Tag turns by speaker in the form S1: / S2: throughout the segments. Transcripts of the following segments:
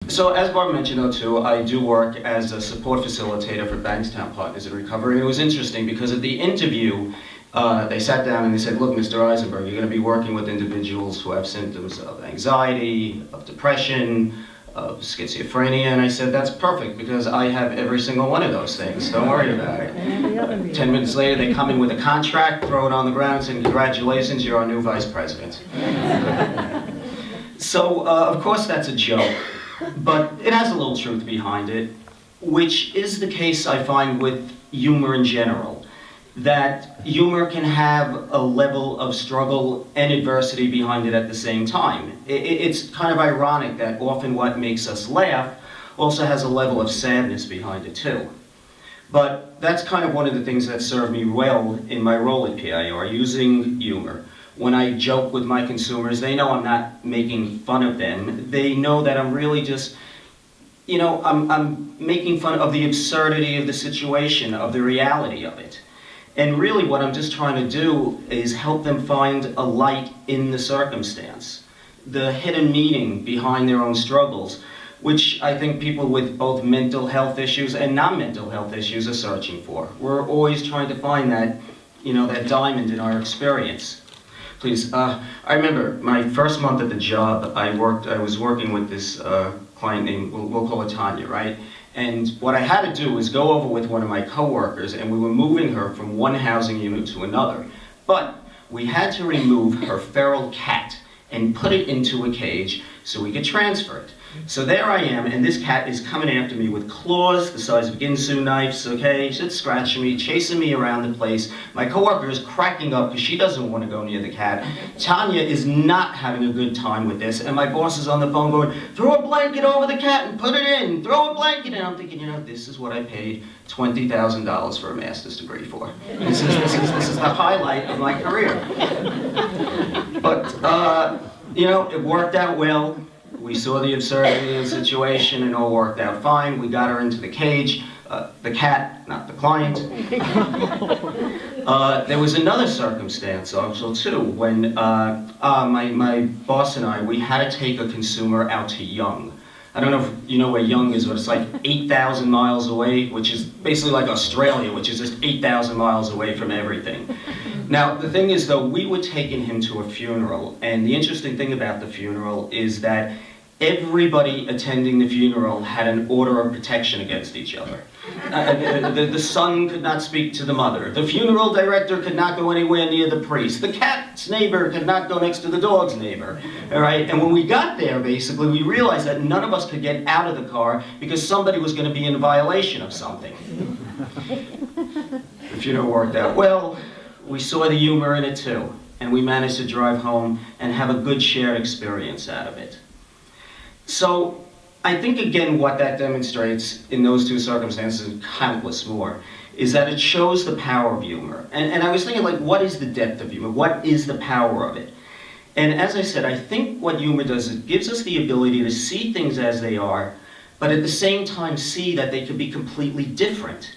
S1: So as Barb mentioned though too, I do work as a support facilitator for Bankstown Partners in Recovery. And it was interesting because at the interview, they sat down and they said, look, Mr. Eisenberg, you're going to be working with individuals who have symptoms of anxiety, of depression, of schizophrenia. And I said, that's perfect because I have every single one of those things. Don't worry about it. 10 minutes later, they come in with a contract, throw it on the ground, and say, congratulations, you're our new vice president. So, of course, that's a joke. But it has a little truth behind it, which is the case, I find, with humor in general. That humor can have a level of struggle and adversity behind it at the same time. It's kind of ironic that often what makes us laugh also has a level of sadness behind it too. But that's kind of one of the things that served me well in my role at PIR, using humor. When I joke with my consumers, they know I'm not making fun of them. They know that I'm really just, I'm making fun of the absurdity of the situation, of the reality of it. And really what I'm just trying to do is help them find a light in the circumstance, the hidden meaning behind their own struggles, which I think people with both mental health issues and non-mental health issues are searching for. We're always trying to find that, that diamond in our experience. Please, I remember my first month at the job, I was working with this client named, we'll call her Tanya, right? And what I had to do was go over with one of my coworkers, and we were moving her from one housing unit to another. But we had to remove her feral cat and put it into a cage so we could transfer it. So there I am, and this cat is coming after me with claws the size of Ginsu knives, okay? She's scratching me, chasing me around the place. My coworker is cracking up because she doesn't want to go near the cat. Tanya is not having a good time with this, and my boss is on the phone going, throw a blanket over the cat and put it in, throw a blanket in. I'm thinking, this is what I paid $20,000 for a master's degree for. This is the highlight of my career. But, it worked out well. We saw the absurdity of the situation and all worked out fine. We got her into the cage, the cat, not the client. There was another circumstance also too, when my boss and I, we had to take a consumer out to Young. I don't know if you know where Young is, but it's like 8,000 miles away, which is basically like Australia, which is just 8,000 miles away from everything. Now, the thing is though, we were taking him to a funeral, and the interesting thing about the funeral is that everybody attending the funeral had an order of protection against each other. The son could not speak to the mother. The funeral director could not go anywhere near the priest. The cat's neighbor could not go next to the dog's neighbor. All right? And when we got there, basically, we realized that none of us could get out of the car because somebody was going to be in violation of something. The funeral worked out well. We saw the humor in it too. And we managed to drive home and have a good shared experience out of it. So, I think again what that demonstrates in those two circumstances, and countless more, is that it shows the power of humor. And I was thinking, what is the depth of humor? What is the power of it? And as I said, I think what humor does is it gives us the ability to see things as they are, but at the same time see that they can be completely different.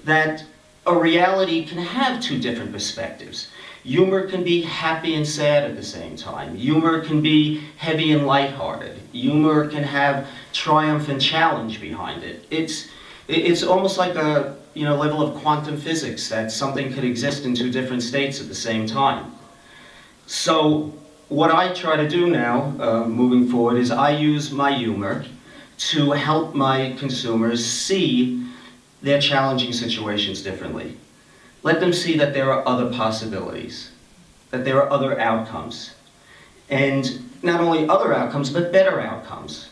S1: That a reality can have two different perspectives. Humor can be happy and sad at the same time. Humor can be heavy and lighthearted. Humor can have triumph and challenge behind it. It's almost like a level of quantum physics, that something could exist in two different states at the same time. So what I try to do now, moving forward, is I use my humor to help my consumers see their challenging situations differently. Let them see that there are other possibilities, that there are other outcomes. And not only other outcomes, but better outcomes.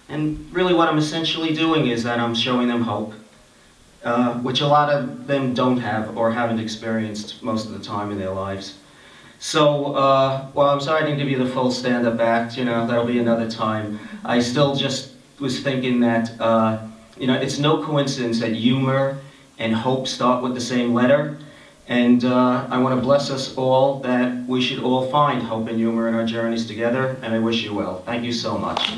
S1: And really what I'm essentially doing is that I'm showing them hope, which a lot of them don't have or haven't experienced most of the time in their lives. So, well, I'm sorry I didn't give you the full stand-up act, that'll be another time. I still just was thinking that, it's no coincidence that humor and hope start with the same letter. And I want to bless us all that we should all find hope and humor in our journeys together, and I wish you well. Thank you so much.